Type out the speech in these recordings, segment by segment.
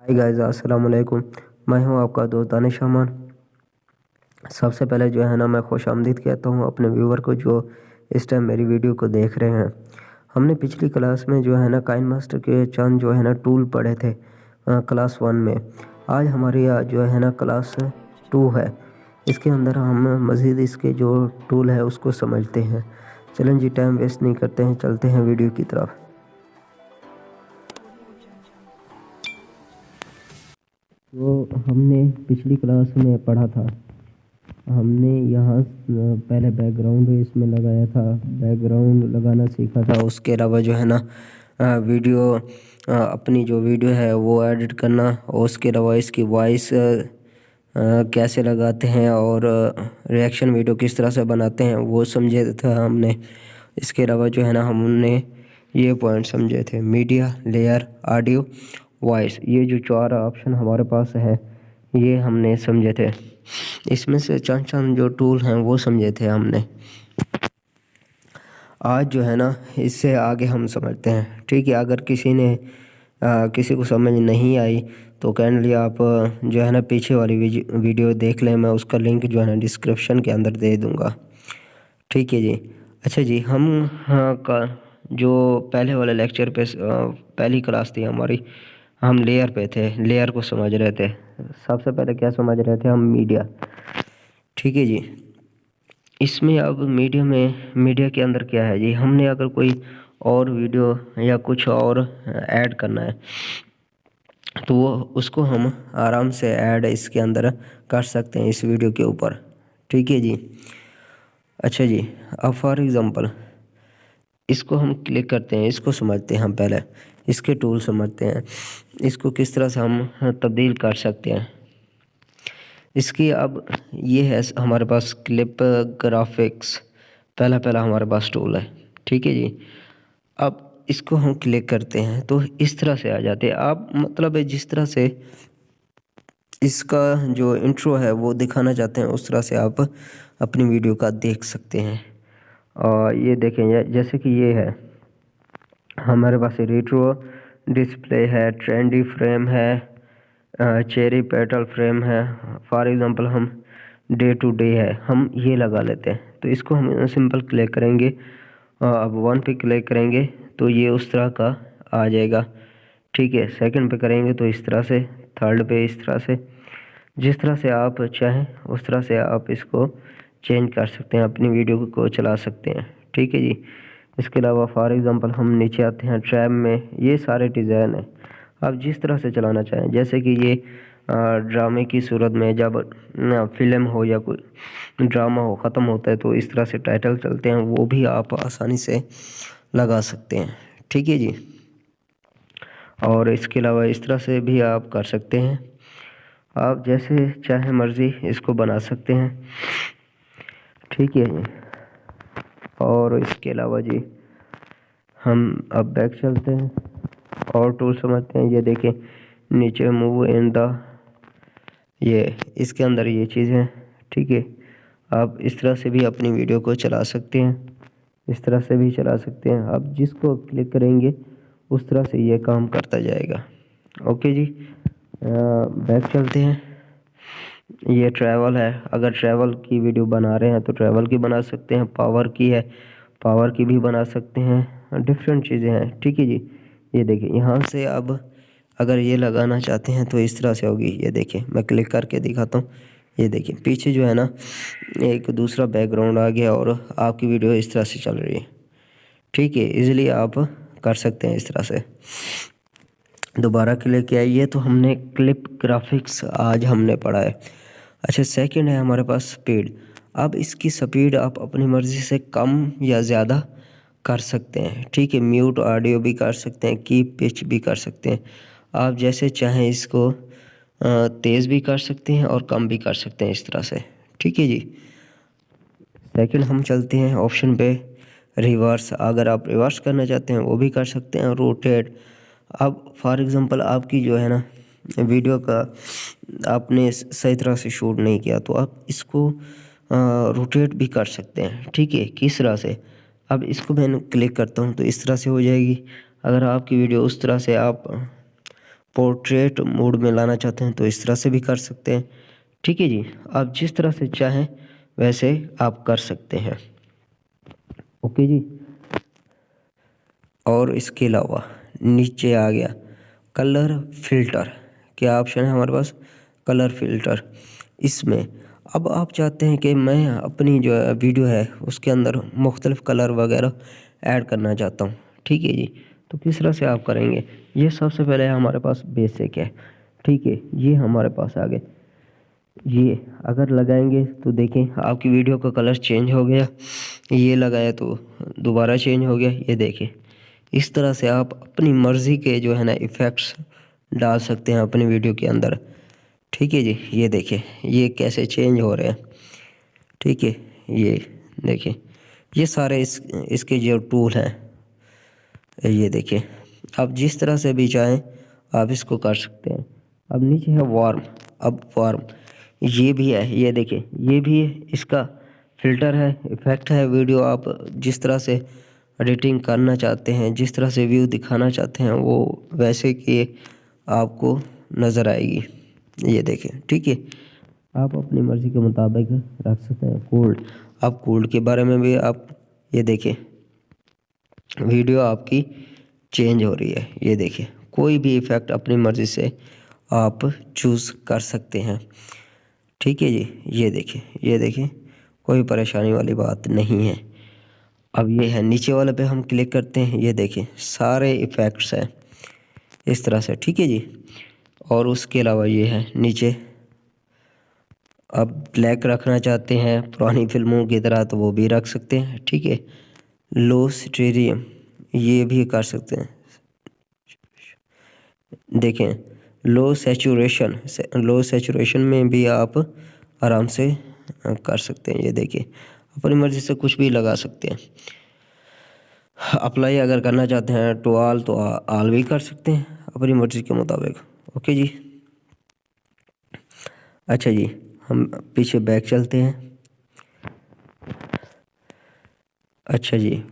Hi guys, अस्सलाम वालेकुम। मैं हूं आपका दोस्त दानिश अमान। सबसे पहले जो है ना, मैं खुश आमदीद कहता हूं अपने व्यूवर को जो इस टाइम मेरी वीडियो को देख रहे हैं। हमने पिछली क्लास में जो है ना काइन मास्टर के चंद जो है ना टूल पढ़े थे क्लास 1 में। आज हमारी जो है ना क्लास 2 है। इसके अंदर हम मज़ीद इसके जो टूल है उसको समझते हैं। चलें जी, टाइम वेस्ट नहीं करते हैं, चलते हैं वीडियो की तरफ। तो हमने पिछली क्लास में पढ़ा था। हमने यहाँ पहले बैकग्राउंड इसमें लगाया था, बैकग्राउंड लगाना सीखा था। उसके अलावा जो है ना वीडियो अपनी जो वीडियो है वो एडिट करना, और उसके अलावा इसकी वॉइस कैसे लगाते हैं और रिएक्शन वीडियो किस तरह से बनाते हैं वो समझे था हमने। इसके अलावा जो है ना हमने ये पॉइंट समझे थे: मीडिया, लेयर, ऑडियो, वॉइस। ये जो 4 ऑप्शन हमारे पास है ये हमने समझे थे। इसमें से चंद चंद जो टूल हैं वो समझे थे हमने। आज जो है ना इससे आगे हम समझते हैं, ठीक है। अगर किसी को समझ नहीं आई तो काइंडली आप जो है ना पीछे वाली वीडियो देख लें। मैं उसका लिंक जो है ना डिस्क्रिप्शन के अंदर दे दूँगा, ठीक है जी। अच्छा जी, हम का जो पहले वाले लेक्चर पे पहली क्लास थी हमारी, हम लेयर पे थे, लेयर को समझ रहे थे। सबसे पहले क्या समझ रहे थे हम? मीडिया, ठीक है जी। इसमें अब मीडिया के अंदर क्या है जी, हमने अगर कोई और वीडियो या कुछ और ऐड करना है तो वो उसको हम आराम से ऐड इसके अंदर कर सकते हैं इस वीडियो के ऊपर, ठीक है जी। अच्छा जी, अब फॉर एग्ज़ाम्पल इसको हम क्लिक करते हैं, इसको समझते हैं हम। पहले इसके टूल समझते हैं, इसको किस तरह से हम तब्दील कर सकते हैं। इसकी अब ये है हमारे पास क्लिप ग्राफिक्स, पहला हमारे पास टूल है, ठीक है जी। अब इसको हम क्लिक करते हैं तो इस तरह से आ जाते हैं। आप मतलब जिस तरह से इसका जो इंट्रो है वो दिखाना चाहते हैं उस तरह से आप अपनी वीडियो का देख सकते हैं। और ये देखें, जैसे कि ये है हमारे पास रेट्रो डिस्प्ले है, ट्रेंडी फ्रेम है, चेरी पेटल फ्रेम है। फॉर एग्ज़ाम्पल हम डे टू डे है, हम ये लगा लेते हैं। तो इसको हम सिंपल क्लिक करेंगे, अब 1 पे क्लिक करेंगे तो ये उस तरह का आ जाएगा, ठीक है। सेकंड पे करेंगे तो इस तरह से, थर्ड पे इस तरह से। जिस तरह से आप चाहें उस तरह से आप इसको चेंज कर सकते हैं, अपनी वीडियो को चला सकते हैं, ठीक है जी। इसके अलावा फॉर एग्ज़ाम्पल हम नीचे आते हैं ट्रैब में, ये सारे डिज़ाइन हैं। आप जिस तरह से चलाना चाहें, जैसे कि ये ड्रामे की सूरत में जब फिल्म हो या कोई ड्रामा हो ख़त्म होता है तो इस तरह से टाइटल चलते हैं, वो भी आप आसानी से लगा सकते हैं, ठीक है जी। और इसके अलावा इस तरह से भी आप कर सकते हैं, आप जैसे चाहे मर्ज़ी इसको बना सकते हैं, ठीक है जी। और इसके अलावा जी हम अब बैक चलते हैं और टूल समझते हैं। ये देखें नीचे मूव इन द, ये इसके अंदर ये चीज़ है, ठीक है। आप इस तरह से भी अपनी वीडियो को चला सकते हैं, इस तरह से भी चला सकते हैं। आप जिसको क्लिक करेंगे उस तरह से ये काम करता जाएगा, ओके जी। बैक चलते हैं। ये ट्रैवल है, अगर ट्रैवल की वीडियो बना रहे हैं तो ट्रैवल की बना सकते हैं। पावर की है, पावर की भी बना सकते हैं, डिफरेंट चीज़ें हैं, ठीक है जी। ये देखिए यहाँ से अब अगर ये लगाना चाहते हैं तो इस तरह से होगी। ये देखिए मैं क्लिक करके दिखाता हूँ, ये देखिए पीछे जो है ना एक दूसरा बैकग्राउंड आ गया और आपकी वीडियो इस तरह से चल रही है, ठीक है। इजीली आप कर सकते हैं इस तरह से। दोबारा क्लिक किया, ये तो हमने क्लिप ग्राफिक्स आज हमने पढ़ा है। अच्छा, सेकंड है हमारे पास स्पीड। अब इसकी स्पीड आप अपनी मर्ज़ी से कम या ज़्यादा कर सकते हैं, ठीक है। म्यूट ऑडियो भी कर सकते हैं, कीप पिच भी कर सकते हैं। आप जैसे चाहें इसको तेज़ भी कर सकते हैं और कम भी कर सकते हैं इस तरह से, ठीक है जी। सेकंड हम चलते हैं ऑप्शन पे रिवर्स। अगर आप रिवर्स करना चाहते हैं वो भी कर सकते हैं, रोटेट। अब फॉर एग्ज़ाम्पल आपकी जो है ना वीडियो का आपने सही तरह से शूट नहीं किया तो आप इसको रोटेट भी कर सकते हैं, ठीक है। किस तरह से? अब इसको मैं क्लिक करता हूँ तो इस तरह से हो जाएगी। अगर आपकी वीडियो उस तरह से आप पोर्ट्रेट मोड में लाना चाहते हैं तो इस तरह से भी कर सकते हैं। ठीक है जी, आप जिस तरह से चाहें वैसे आप कर सकते हैं। ओके जी। और इसके अलावा नीचे आ गया कलर फिल्टर, क्या ऑप्शन है हमारे पास, कलर फिल्टर। इसमें अब आप चाहते हैं कि मैं अपनी जो वीडियो है उसके अंदर मुख्तलिफ कलर वगैरह ऐड करना चाहता हूँ। ठीक है जी, तो किस तरह से आप करेंगे, ये सबसे पहले हमारे पास बेसिक है। ठीक है, ये हमारे पास आ गए। ये अगर लगाएंगे तो देखें आपकी वीडियो का कलर चेंज हो गया, ये लगाया तो दोबारा चेंज हो गया, ये देखें। इस तरह से आप अपनी मर्ज़ी के जो है ना इफ़ेक्ट्स डाल सकते हैं अपनी वीडियो के अंदर। ठीक है जी, ये देखिए ये कैसे चेंज हो रहे हैं। ठीक है, ये देखिए ये सारे इसके जो टूल हैं ये देखिए, आप जिस तरह से भी चाहें आप इसको कर सकते हैं। अब नीचे है वार्म, अब वार्म ये भी है, ये देखिए ये भी इसका फ़िल्टर है, इफ़ेक्ट है। वीडियो आप जिस तरह से एडिटिंग करना चाहते हैं, जिस तरह से व्यू दिखाना चाहते हैं वो वैसे कि आपको नज़र आएगी, ये देखें। ठीक है, आप अपनी मर्ज़ी के मुताबिक रख सकते हैं। कोल्ड, आप कोल्ड के बारे में भी आप ये देखें वीडियो आपकी चेंज हो रही है, ये देखिए कोई भी इफ़ेक्ट अपनी मर्ज़ी से आप चूज़ कर सकते हैं। ठीक है जी, ये देखिए कोई परेशानी वाली बात नहीं है। अब ये है नीचे वाले पे हम क्लिक करते हैं, ये देखें सारे इफ़ेक्ट्स हैं इस तरह से। ठीक है जी, और उसके अलावा ये है नीचे, अब ब्लैक रखना चाहते हैं पुरानी फिल्मों की तरह तो वो भी रख सकते हैं। ठीक है, लो स्टेरियम ये भी कर सकते हैं। देखें लो सैचुरेशन में भी आप आराम से कर सकते हैं। ये देखिए अपनी मर्ज़ी से कुछ भी लगा सकते हैं। अप्लाई अगर करना चाहते हैं टू ऑल तो ऑल भी कर सकते हैं अपनी मर्ज़ी के मुताबिक। ओके जी, अच्छा जी, हम पीछे बैक चलते हैं। अच्छा जी,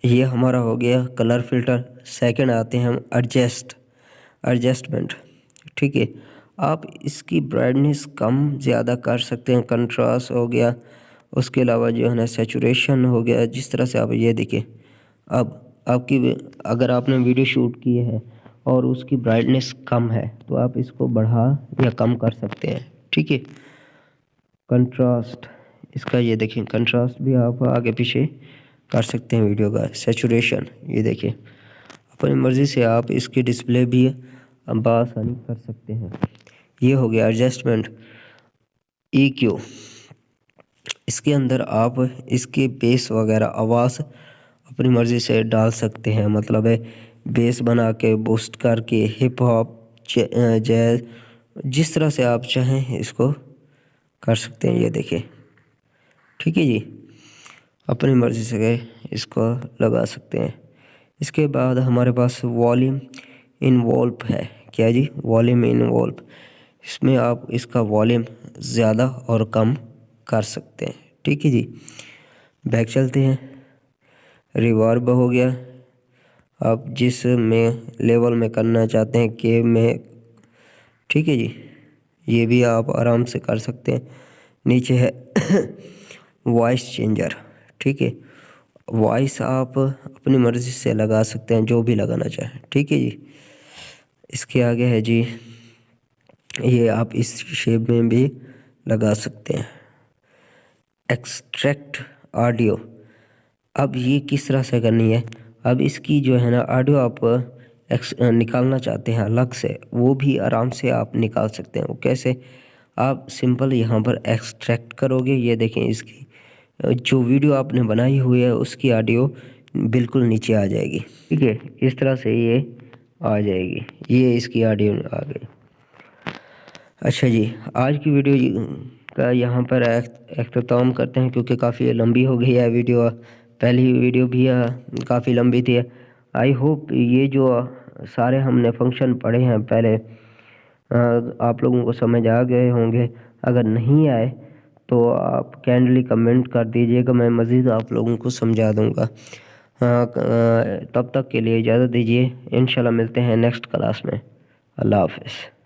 ये हमारा हो गया कलर फिल्टर। सेकंड आते हैं हम एडजस्टमेंट। ठीक है, आप इसकी ब्राइटनेस कम ज़्यादा कर सकते हैं, कंट्रास्ट हो गया, उसके अलावा जो है ना सैचुरेशन हो गया। जिस तरह से आप ये देखिए, अब आपकी अगर आपने वीडियो शूट की है और उसकी ब्राइटनेस कम है तो आप इसको बढ़ा या कम कर सकते हैं। ठीक है, कंट्रास्ट इसका ये देखें, कंट्रास्ट भी आप आगे पीछे कर सकते हैं वीडियो का। सैचुरेशन ये देखिए अपनी मर्ज़ी से आप इसकी डिस्प्ले भी बआसानी कर सकते हैं। ये हो गया एडजस्टमेंट। EQ, इसके अंदर आप इसके बेस वगैरह आवाज़ अपनी मर्ज़ी से डाल सकते हैं, मतलब है बेस बना के बूस्ट करके हिप हॉप जैज़ जिस तरह से आप चाहें इसको कर सकते हैं। ये देखिए ठीक है जी, अपनी मर्ज़ी से इसको लगा सकते हैं। इसके बाद हमारे पास वॉल्यूम इन्वॉल्व है। क्या जी, वॉल्यूम इन्वॉल्व, इसमें आप इसका वॉल्यूम ज़्यादा और कम कर सकते हैं। ठीक है जी, बैक चलते हैं। रिवर्ब हो गया, आप जिस में लेवल में करना चाहते हैं के में। ठीक है जी, ये भी आप आराम से कर सकते हैं। नीचे है वॉइस चेंजर। ठीक है, वॉइस आप अपनी मर्ज़ी से लगा सकते हैं जो भी लगाना चाहें। ठीक है जी, इसके आगे है जी, ये आप इस शेप में भी लगा सकते हैं। एक्सट्रैक्ट ऑडियो, अब ये किस तरह से करनी है, अब इसकी जो है ना ऑडियो आप निकालना चाहते हैं अलग से, वो भी आराम से आप निकाल सकते हैं। वो कैसे, आप सिंपल यहाँ पर एक्सट्रैक्ट करोगे, ये देखें इसकी जो वीडियो आपने बनाई हुई है उसकी ऑडियो बिल्कुल नीचे आ जाएगी। ठीक है, इस तरह से ये आ जाएगी, ये इसकी ऑडियो आ गई। अच्छा जी, आज की वीडियो का यहाँ पर अख्ताम करते हैं क्योंकि काफ़ी लंबी हो गई है वीडियो। पहली वीडियो भी काफ़ी लंबी थी। आई होप ये जो सारे हमने फंक्शन पढ़े हैं पहले आप लोगों को समझ आ गए होंगे। अगर नहीं आए तो आप काइंडली कमेंट कर दीजिएगा, मैं मज़ीद आप लोगों को समझा दूँगा। तब तक के लिए इजाज़त दीजिए, इंशाल्लाह मिलते हैं नेक्स्ट क्लास में। अल्लाह हाफ़िज़।